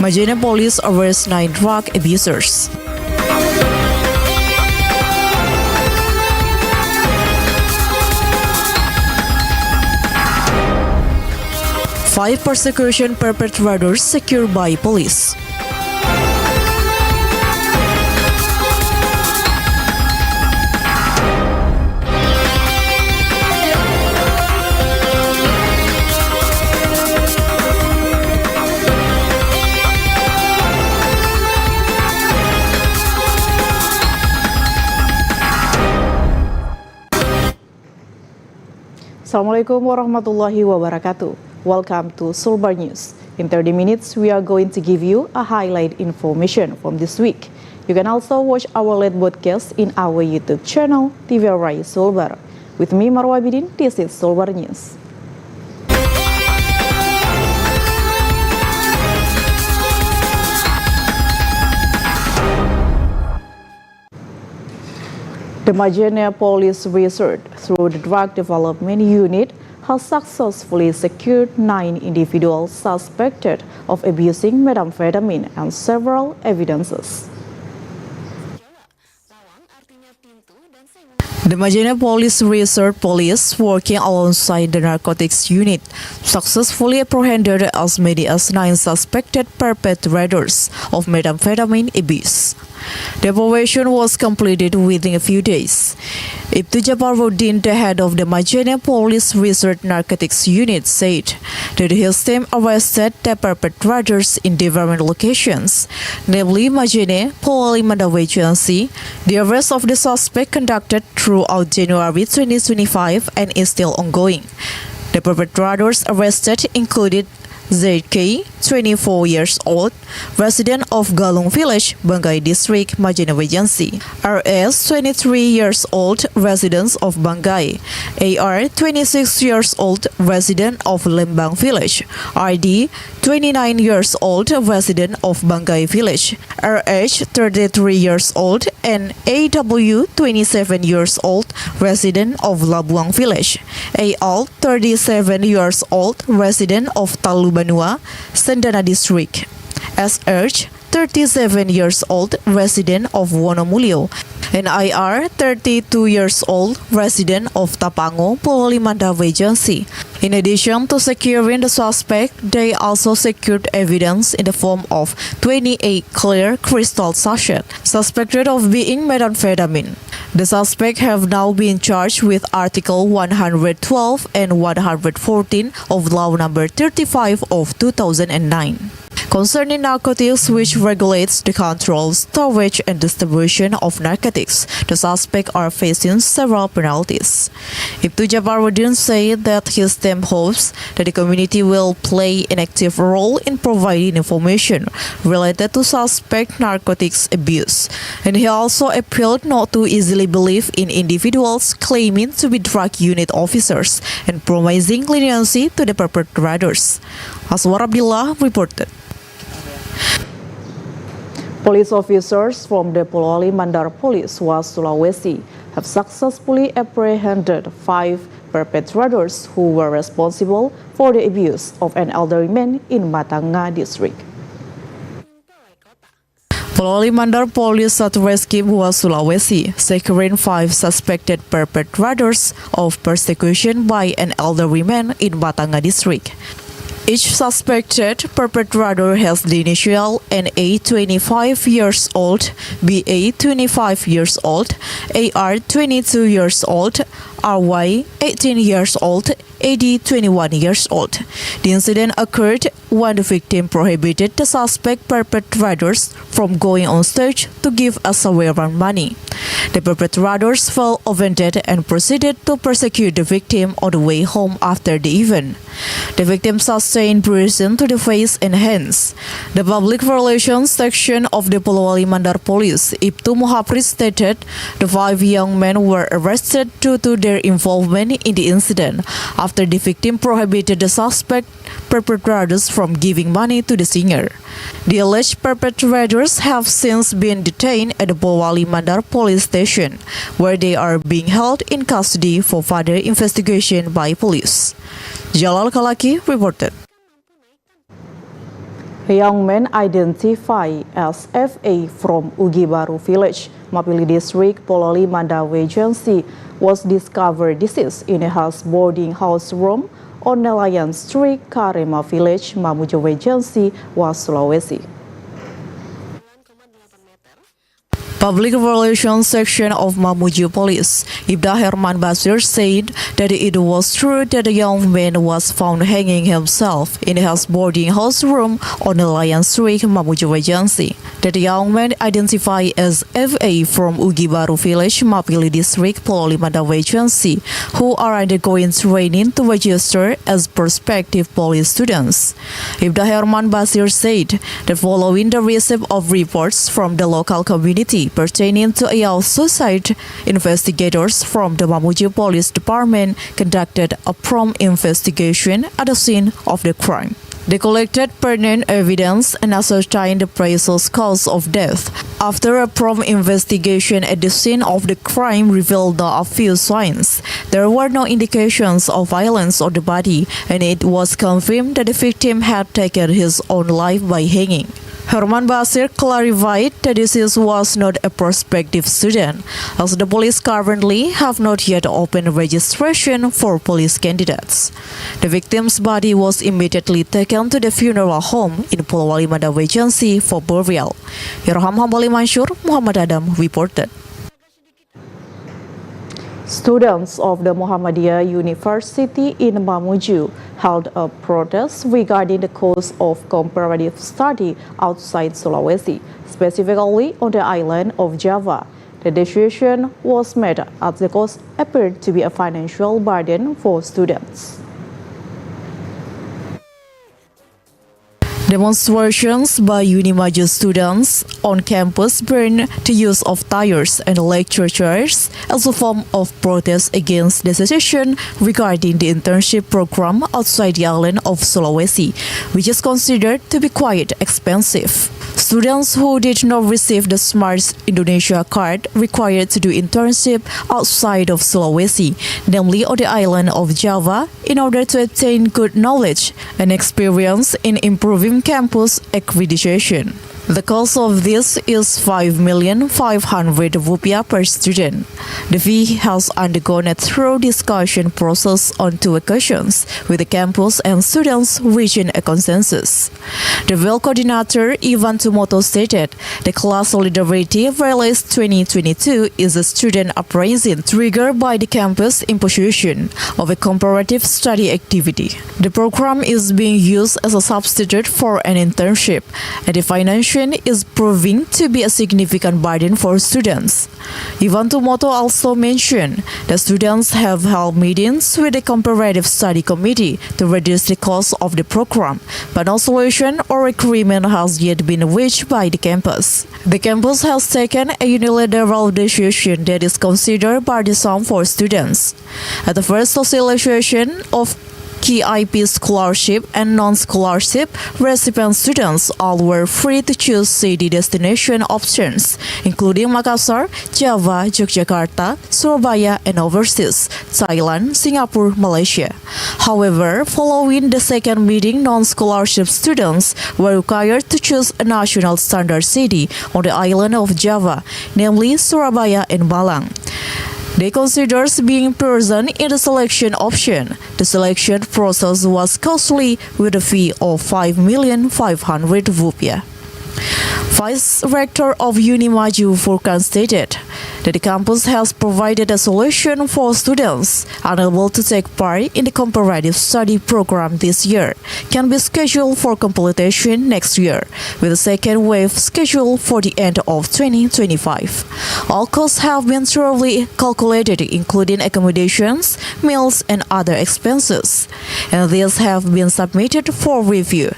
Majene police arrest 9 drug abusers. Five persecution perpetrators secured by police. Assalamualaikum warahmatullahi wabarakatuh. Welcome to Sulbar News. In 30 minutes, we are going to give you a highlight information from this week. You can also watch our live broadcast in our YouTube channel, TVRI Sulbar. With me, Marwa Bidin, this is Sulbar News. The Majene Police Research through the Drug Development Unit has successfully secured 9 individuals suspected of abusing methamphetamine and several evidences. The Majene Police Research Police, working alongside the Narcotics Unit, successfully apprehended as many as 9 suspected perpetrators of methamphetamine abuse. The operation was completed within a few days. Ibtu Jabaruddin, the head of the Majene Police Research Narcotics Unit, said that his team arrested the perpetrators in different locations, namely Majene, Pololi Mandawi Agency. The arrest of the suspect conducted throughout January 2025 and is still ongoing. The perpetrators arrested included ZK, 24 years old, resident of Galung Village, Banggai District, Majene Regency. RS, 23 years old, resident of Banggai. AR, 26 years old, resident of Lembang Village. RD, 29 years old, resident of Banggai Village. RH, 33 years old, and AW, 27 years old, resident of Labuang Village. AL, 37 years old, resident of Talubanua, Sendana District. SH, 37 years old, resident of Wonomulyo, and IR, 32 years old, resident of Tapango, Pololi Mandawi Agency. In addition to securing the suspect, they also secured evidence in the form of 28 clear crystal sachets suspected of being methamphetamine. The suspects have now been charged with Article 112 and 114 of Law Number 35 of 2009. Concerning narcotics, which regulates the control, storage, and distribution of narcotics, the suspects are facing several penalties. Ibtu Jabaruddin said that his team hopes that the community will play an active role in providing information related to suspect narcotics abuse, and he also appealed not to easily believe in individuals claiming to be drug unit officers and promising leniency to the perpetrators. Aswar Abdillah reported. Police officers from the Pololi Mandar Police was Sulawesi have successfully apprehended 5 perpetrators who were responsible for the abuse of an elderly man in Matanga District. Pololi Mandar Police Satreskrim was Sulawesi, securing 5 suspected perpetrators of persecution by an elderly man in Matanga District. Each suspected perpetrator has the initial NA 25 years old, BA 25 years old, AR 22 years old, RY 18 years old, AD 21 years old. The incident occurred when the victim prohibited the suspect perpetrators from going on stage to give a Siaran money. The perpetrators felt offended and proceeded to persecute the victim on the way home after the event. The victim sustained bruising to the face and hands. The public relations section of the Pololi Mandar Police, Ibtu Muhapri, stated the 5 young men were arrested due to their involvement in the incident after the victim prohibited the suspect perpetrators from giving money to the singer. The alleged perpetrators have since been detained at the Pololi Mandar Police Station, where they are being held in custody for further investigation by police. Jalal Kalaki reported. A young man identified as FA from Ugi Baru village, Mapili district, Pololi Mandawi Agency, was discovered deceased in a house boarding house room on Nelayan Street, Karema village, Mamuju Agency, Sulawesi. Public Relations Section of Mamuju Police, Ibda Herman Basir said that it was true that the young man was found hanging himself in his boarding house room on the Lion Street, Mamuju Agency. That the young man identified as FA from Ugi Baru Village, Mapili District, Pololi Mandawi Agency, who are undergoing training to register as prospective police students. Ibda Herman Basir said that following the receipt of reports from the local community pertaining to a suicide, investigators from the Mamuju Police Department conducted a prompt investigation at the scene of the crime. They collected pertinent evidence and ascertained the precise cause of death. After a prompt investigation at the scene of the crime revealed a few signs, there were no indications of violence on the body, and it was confirmed that the victim had taken his own life by hanging. Herman Basir clarified that this was not a prospective student, as the police currently have not yet opened registration for police candidates. The victim's body was immediately taken to the funeral home in Polowali Mandawi Agency for burial. Irham Hambali Mansur, Muhammad Adam reported. Students of the Muhammadiyah University in Mamuju held a protest regarding the course of comparative study outside Sulawesi, specifically on the island of Java. The decision was made as the course appeared to be a financial burden for students. Demonstrations by Unimaju students on campus banned the use of tires and lecture chairs as a form of protest against the decision regarding the internship program outside the island of Sulawesi, which is considered to be quite expensive. Students who did not receive the Smart Indonesia card required to do internship outside of Sulawesi, namely on the island of Java, in order to attain good knowledge and experience in improving campus accreditation. The cost of this is 5,500,000 rupiah per student. The fee has undergone a thorough discussion process on 2 occasions, with the campus and students reaching a consensus. The VEL coordinator Ivan Tumoto stated the class solidarity release 2022 is a student uprising triggered by the campus imposition of a comparative study activity. The program is being used as a substitute for an internship, and the financial is proving to be a significant burden for students. Ivan Tumoto also mentioned that students have held meetings with the comparative study committee to reduce the cost of the program, but no solution or agreement has yet been reached by the campus. The campus has taken a unilateral decision that is considered burdensome for students. At the first socialization of KIP scholarship and non-scholarship recipient students all were free to choose city destination options, including Makassar, Java, Yogyakarta, Surabaya, and overseas, Thailand, Singapore, Malaysia. However, following the second meeting, non-scholarship students were required to choose a national standard city on the island of Java, namely Surabaya and Malang. They considered being present in the selection option. The selection process was costly with a fee of 5,500,000 rupiah. Vice Rector of Unimaju Furkan stated that the campus has provided a solution for students unable to take part in the comparative study program this year can be scheduled for completion next year, with a second wave scheduled for the end of 2025. All costs have been thoroughly calculated, including accommodations, meals, and other expenses, and these have been submitted for review.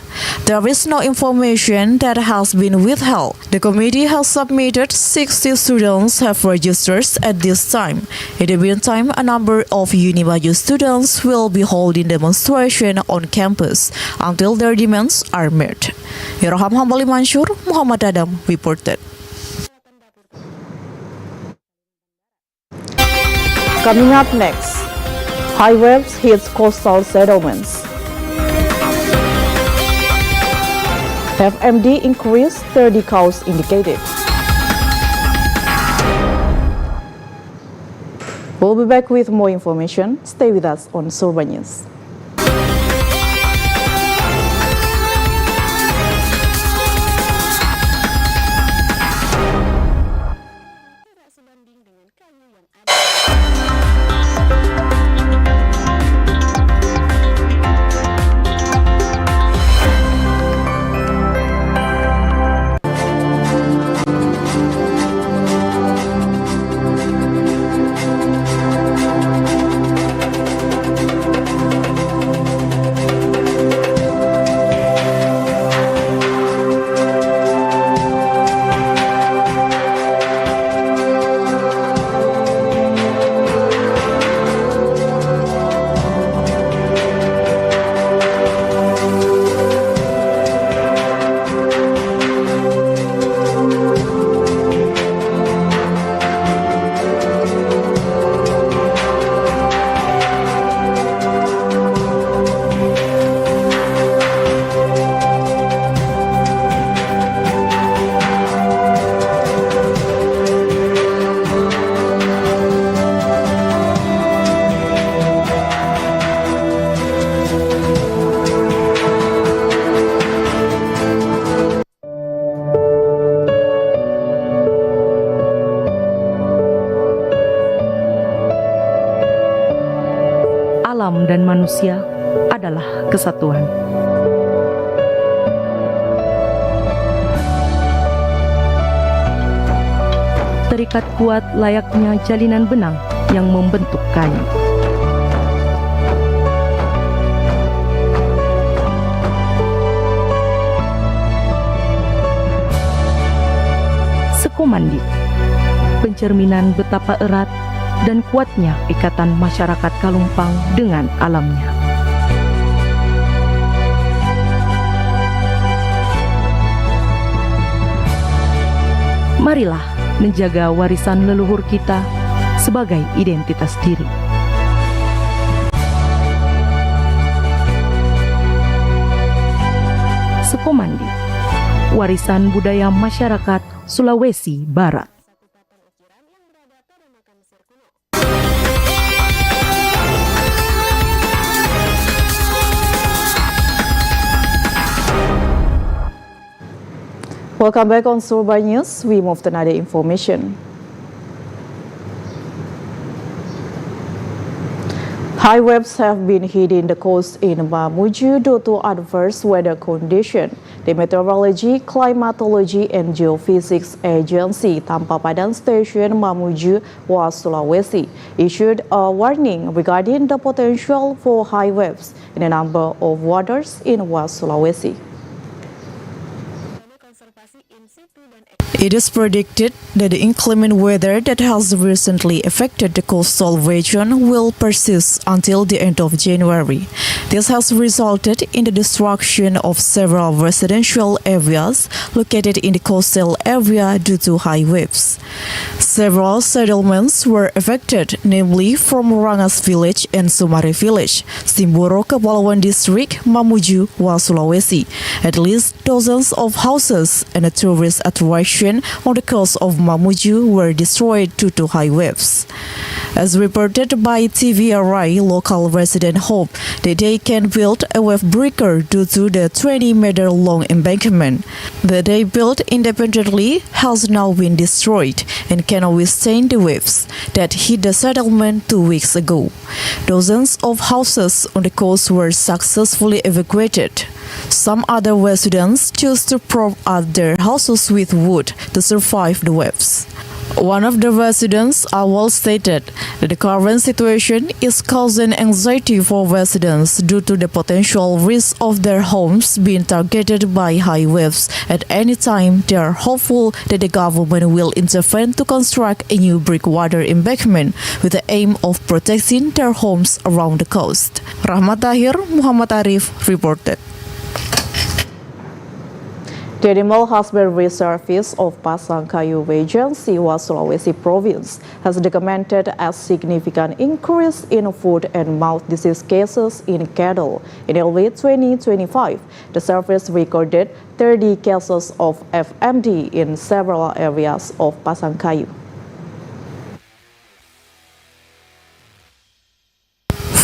There is no information that has been withheld. The committee has submitted 60 students have registered at this time. In the meantime, a number of Unimaju students will be holding demonstration on campus until their demands are met. Irham Hambali Mansur, Muhammad Adam reported. Coming up next, high waves hits coastal settlements. FMD increased 30 cows indicated. We'll be back with more information. Stay with us on Sulbar News. Alam dan manusia adalah kesatuan. Terikat kuat layaknya jalinan benang yang membentuk kayu. Sekomandi, pencerminan betapa erat dan kuatnya ikatan masyarakat Kalumpang dengan alamnya. Marilah menjaga warisan leluhur kita sebagai identitas diri. Sekomandi, warisan budaya masyarakat Sulawesi Barat. Welcome back on Sulbar News. We move to another information. High waves have been hitting the coast in Mamuju due to adverse weather condition. The Meteorology, Climatology and Geophysics Agency Tampapadan Station Mamuju, Sulawesi, issued a warning regarding the potential for high waves in a number of waters in Sulawesi. It is predicted that the inclement weather that has recently affected the coastal region will persist until the end of January. This has resulted in the destruction of several residential areas located in the coastal area due to high waves. Several settlements were affected, namely from Rangas Village and Sumari Village, Simboro, Kepulauan District, Mamuju, Sulawesi. At least dozens of houses and a tourist attraction on the coast of Mamuju were destroyed due to high waves. As reported by TVRI, local residents hope that they can build a wave breaker due to the 20-meter long embankment that they built independently has now been destroyed and cannot withstand the waves that hit the settlement 2 weeks ago. Dozens of houses on the coast were successfully evacuated. Some other residents chose to prop up their houses with wood to survive the waves. One of the residents, Awal, stated that the current situation is causing anxiety for residents due to the potential risk of their homes being targeted by high waves at any time. They are hopeful that the government will intervene to construct a new breakwater embankment with the aim of protecting their homes around the coast. Rahmat Tahir, Muhammad Arif reported. The Animal Husbandry Service of Pasangkayu Region, Siwa, Sulawesi Province has documented a significant increase in foot and mouth disease cases in cattle. In LV 2025, the service recorded 30 cases of FMD in several areas of Pasangkayu.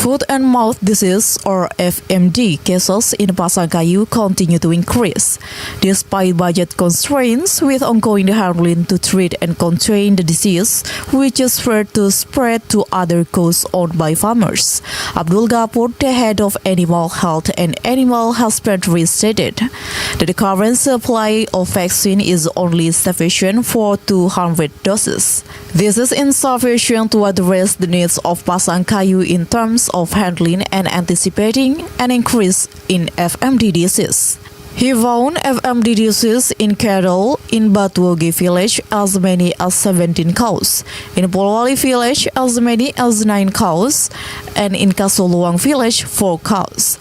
Foot and mouth disease, or FMD, cases in Pasangkayu continue to increase, despite budget constraints with ongoing handling to treat and contain the disease, which is feared to spread to other cows owned by farmers. Abdul Gapur, the head of Animal Health and Animal Husbandry, stated that the current supply of vaccine is only sufficient for 200 doses. This is insufficient to address the needs of Pasangkayu in terms of handling and anticipating an increase in FMD disease. He found FMD disease in cattle in Batuogi village as many as 17 cows, in Polwali village as many as 9 cows, and in Kasuluang village 4 cows.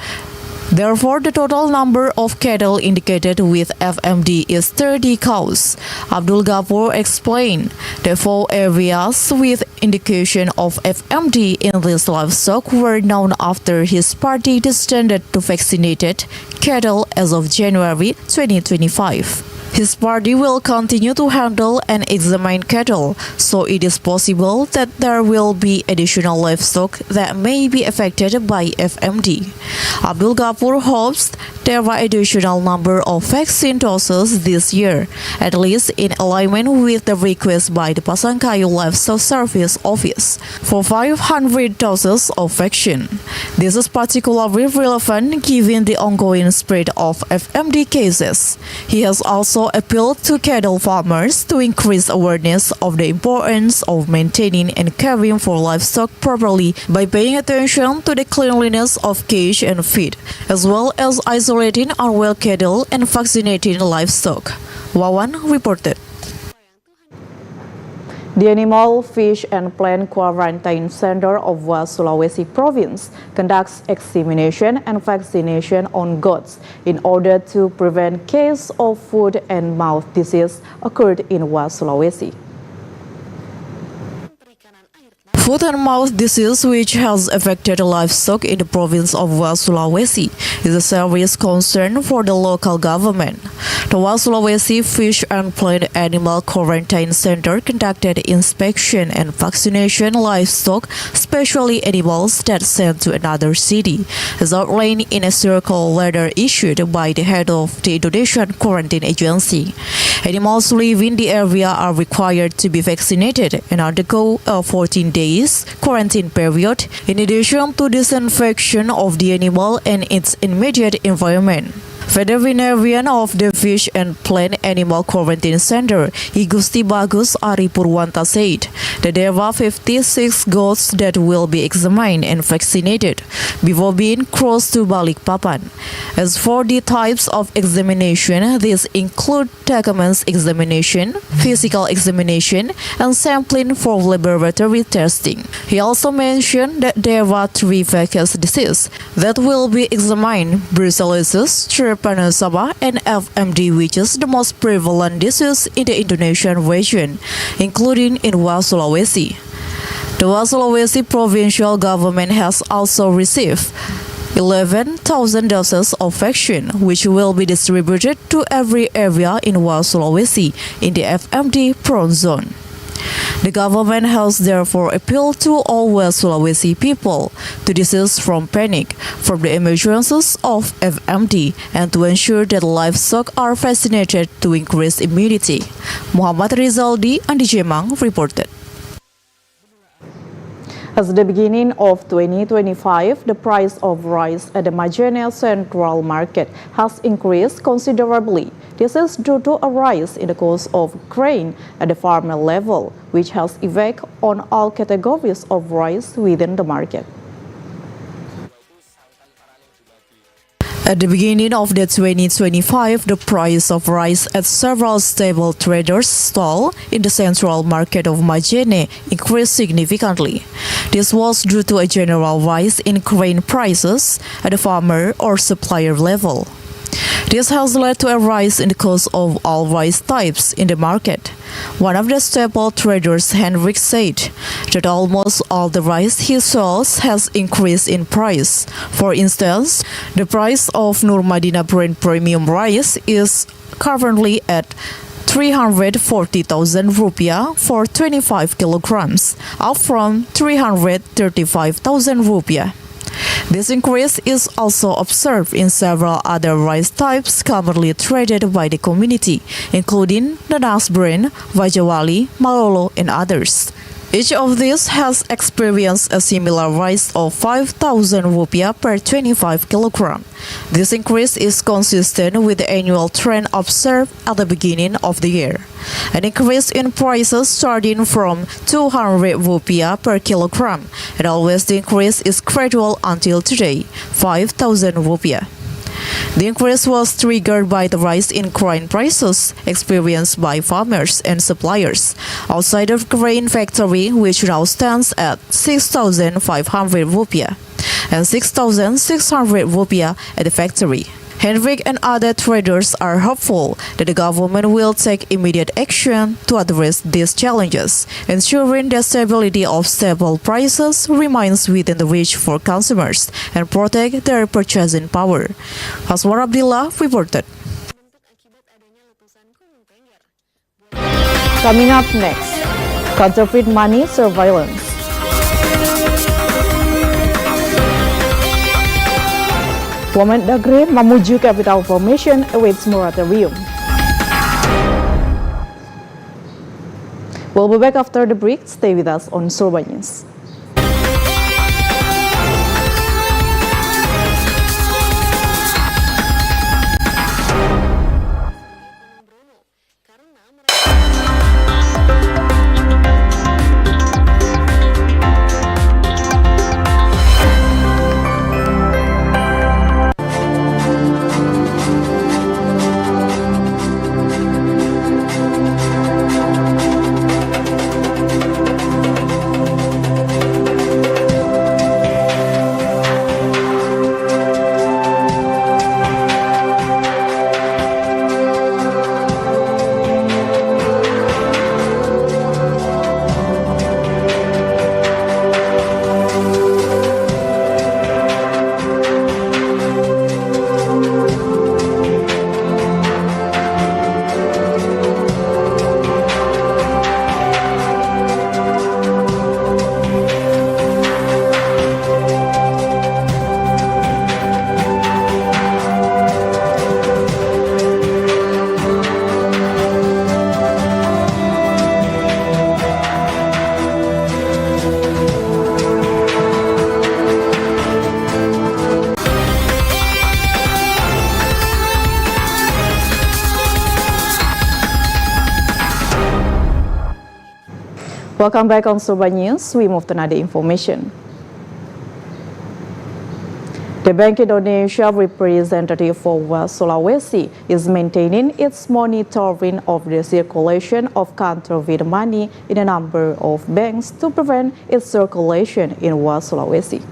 Therefore, the total number of cattle indicated with FMD is 30 cows. Abdul Gapur explained the 4 areas with indication of FMD in this livestock were known after his party decided to vaccinate cattle as of January 2025. His party will continue to handle and examine cattle, so it is possible that there will be additional livestock that may be affected by FMD. Abdul Gapur hopes there are additional number of vaccine doses this year, at least in alignment with the request by the Pasangkayu Livestock Service Office for 500 doses of vaccine. This is particularly relevant given the ongoing spread of FMD cases. He has also appealed to cattle farmers to increase awareness of the importance of maintaining and caring for livestock properly by paying attention to the cleanliness of cage and feed, as well as isolating unwell cattle and vaccinating livestock. Wawan reported. The Animal, Fish and Plant Quarantine Center of Sulawesi Province conducts examination and vaccination on goats in order to prevent case of foot and mouth disease occurred in Sulawesi. Foot and mouth disease, which has affected livestock in the province of Sulawesi, is a serious concern for the local government. The Sulawesi Fish and Plant Animal Quarantine Center conducted inspection and vaccination livestock, especially animals that sent to another city, as outlined in a circular letter issued by the head of the Indonesian Quarantine Agency. Animals living in the area are required to be vaccinated and undergo a 14-day quarantine period, in addition to disinfection of the animal and its immediate environment. Veterinarian of the Fish and Plant Animal Quarantine Center, Igusti Bagus Ari Purwanta, said that there are 56 goats that will be examined and vaccinated before being crossed to Balikpapan. As for the types of examination, these include documents examination, physical examination, and sampling for laboratory testing. He also mentioned that there are 3 vector diseases that will be examined: brucellosis, Trypanosoma, and FMD, which is the most prevalent disease in the Indonesian region, including in Sulawesi. The Sulawesi provincial government has also received 11,000 doses of vaccine, which will be distributed to every area in Sulawesi in the FMD-prone zone. The government has therefore appealed to all Sulawesi people to desist from panic from the emergencies of FMD and to ensure that livestock are vaccinated to increase immunity. Muhammad Rizaldi, Andi Jemang reported. At the beginning of 2025, the price of rice at the Majene Central Market has increased considerably. This is due to a rise in the cost of grain at the farmer level, which has effect on all categories of rice within the market. At the beginning of the 2025, the price of rice at several stable traders' stalls in the central market of Majene increased significantly. This was due to a general rise in grain prices at the farmer or supplier level. This has led to a rise in the cost of all rice types in the market. One of the staple traders, Henrik, said that almost all the rice he sells has increased in price. For instance, the price of Nur Madinah brand premium rice is currently at 340,000 rupiah for 25 kilograms, up from 335,000 rupiah. This increase is also observed in several other rice types commonly traded by the community, including the Nas brand, Vajawali, Malolo, and others. Each of these has experienced a similar rise of 5,000 rupiah per 25 kilogram. This increase is consistent with the annual trend observed at the beginning of the year. An increase in prices starting from 200 rupiah per kilogram, and always the increase is gradual until today, 5,000 rupiah. The increase was triggered by the rise in grain prices experienced by farmers and suppliers outside of grain factory, which now stands at 6,500 rupiah and 6,600 rupiah at the factory. Henrik and other traders are hopeful that the government will take immediate action to address these challenges, ensuring the stability of staple prices remains within the reach for consumers and protect their purchasing power. Haswar Abdillah reported. Coming up next, counterfeit money surveillance. Kemendagri Mamuju Capital Formation awaits moratorium. We'll be back after the break. Stay with us on Sulbar News. Welcome back on Sulbar News. We move to another information. The Bank Indonesia representative for West Sulawesi is maintaining its monitoring of the circulation of counterfeit money in a number of banks to prevent its circulation in West Sulawesi.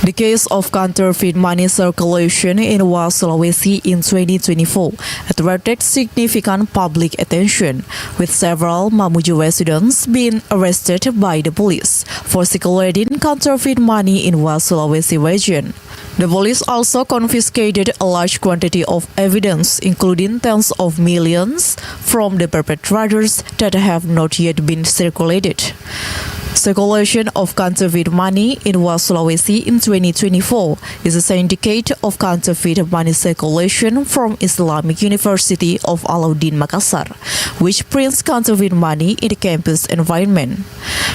The case of counterfeit money circulation in West Sulawesi in 2024 attracted significant public attention, with several Mamuju residents being arrested by the police for circulating counterfeit money in West Sulawesi region. The police also confiscated a large quantity of evidence, including tens of millions, from the perpetrators that have not yet been circulated. Circulation of counterfeit money in West Sulawesi in 2024 is a syndicate of counterfeit money circulation from Islamic University of Alauddin Makassar, which prints counterfeit money in the campus environment.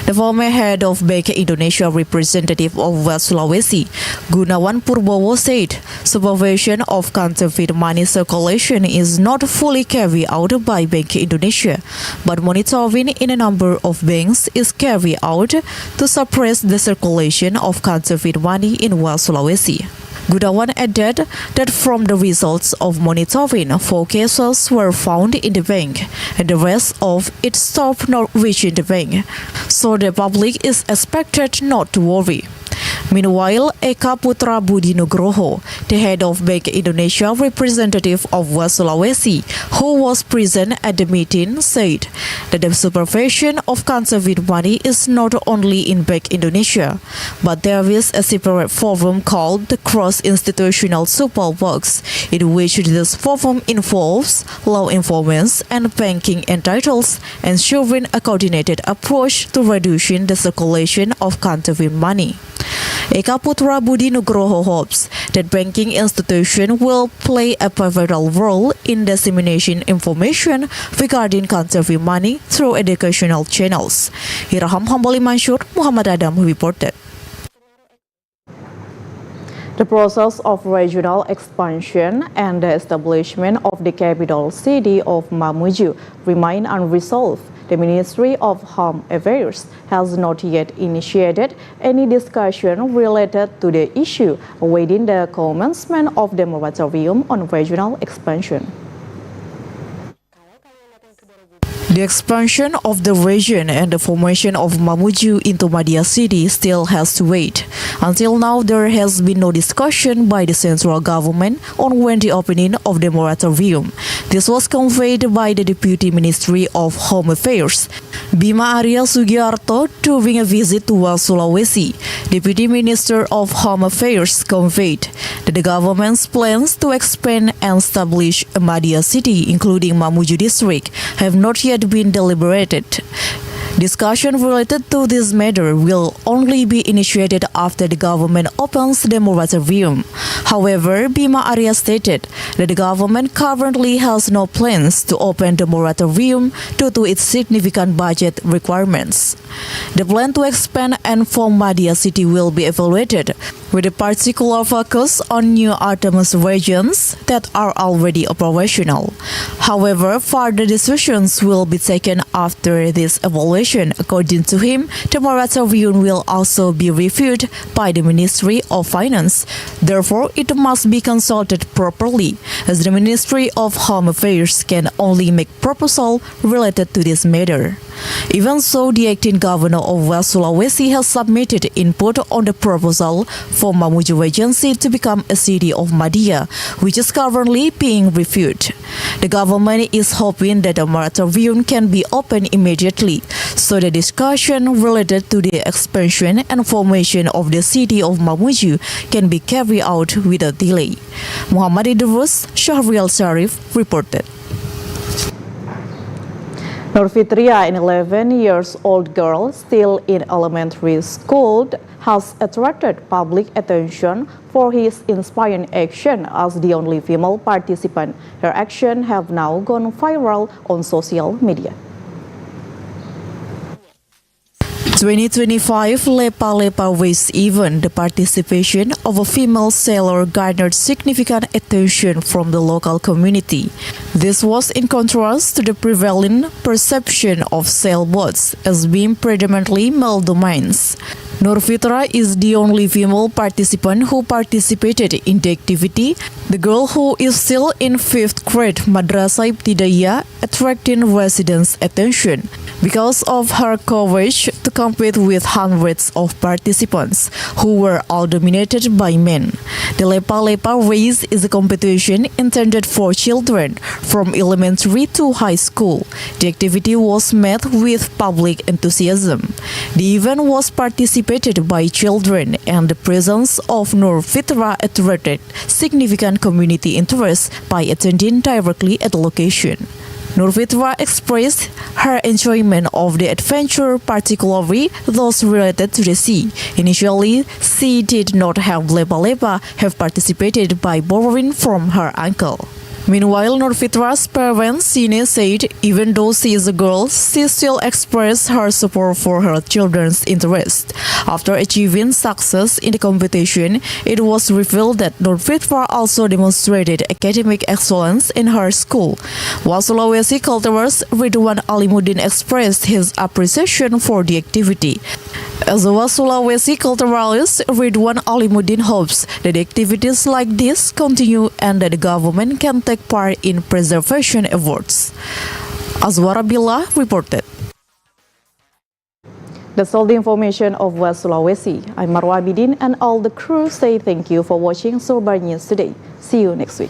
The former head of Bank Indonesia representative of West Sulawesi, Gunawan Purbowo, said supervision of counterfeit money circulation is not fully carried out by Bank Indonesia, but monitoring in a number of banks is carried out to suppress the circulation of counterfeit money in West Sulawesi. Gunawan added that from the results of monitoring, 4 cases were found in the bank, and the rest of it stopped not reaching the bank, so the public is expected not to worry. Meanwhile, Eka Putra Budi Nugroho, the head of Bank Indonesia representative of West Sulawesi, who was present at the meeting, said that the supervision of counterfeit money is not only in Bank Indonesia, but there is a separate forum called the Cross-Institutional Super Works, in which this forum involves law enforcement and banking entitles, ensuring a coordinated approach to reducing the circulation of counterfeit money. Eka Putra Budi Nugroho hopes that banking institutions will play a pivotal role in disseminating information regarding counterfeit money through educational channels. Hiraham Hambali Mansur, Muhammad Adam reported. The process of regional expansion and the establishment of the capital city of Mamuju remain unresolved. The Ministry of Home Affairs has not yet initiated any discussion related to the issue, awaiting the commencement of the moratorium on regional expansion. The expansion of the region and the formation of Mamuju into Madya City still has to wait. Until now, there has been no discussion by the central government on when the opening of the moratorium. This was conveyed by the Deputy Ministry of Home Affairs, Bima Arya Sugiarto, during a visit to West Sulawesi. Deputy Minister of Home Affairs conveyed that the government's plans to expand and establish a Madya City, including Mamuju district, have not yet been deliberated. Discussion related to this matter will only be initiated after the government opens the moratorium. However, Bima Arya stated that the government currently has no plans to open the moratorium due to its significant budget requirements. The plan to expand and form Madya City will be evaluated with a particular focus on new autonomous regions that are already operational. However, further decisions will be taken after this evaluation. According to him, the moratorium will also be reviewed by the Ministry of Finance. Therefore, it must be consulted properly, as the Ministry of Home Affairs can only make proposal related to this matter. Even so, the acting governor of West Sulawesi has submitted input on the proposal for Mamuju Regency to become a city of Madya, which is currently being reviewed. The government is hoping that the moratorium can be opened immediately, so the discussion related to the expansion and formation of the city of Mamuju can be carried out without delay. Muhammad Idrus, Shahrial Sharif reported. Nurfitria, an 11-year-old girl still in elementary school, has attracted public attention for his inspiring action as the only female participant. Her actions have now gone viral on social media. 2025 Lepa Lepa race event, the participation of a female sailor garnered significant attention from the local community. This was in contrast to the prevailing perception of sailboats as being predominantly male domains. Nurfitra is the only female participant who participated in the activity. The girl, who is still in 5th grade Madrasah Ibtidaiyah, attracting residents' attention because of her courage to compete with hundreds of participants who were all dominated by men. The Lepa Lepa race is a competition intended for children from elementary to high school. The activity was met with public enthusiasm. The event was participated by children, and the presence of Nurfitra attracted significant community interest by attending directly at the location. Nurfitra expressed her enjoyment of the adventure, particularly those related to the sea. Initially, she did not have Lepa Lepa have participated by borrowing from her uncle. Meanwhile, Nurfitra's parents, Sine, said even though she is a girl, she still expressed her support for her children's interest. After achieving success in the competition, it was revealed that Nurfitra also demonstrated academic excellence in her school. While Sulawesi cultivars Ridwan Alimuddin expressed his appreciation for the activity. As a Sulawesi culturalist, Ridwan Alimuddin hopes that activities like this continue and that the government can take part in preservation efforts. Azwara Billah reported. That's all the information of West Sulawesi. I'm Marwa Abidin and all the crew say thank you for watching Sulbar News today. See you next week.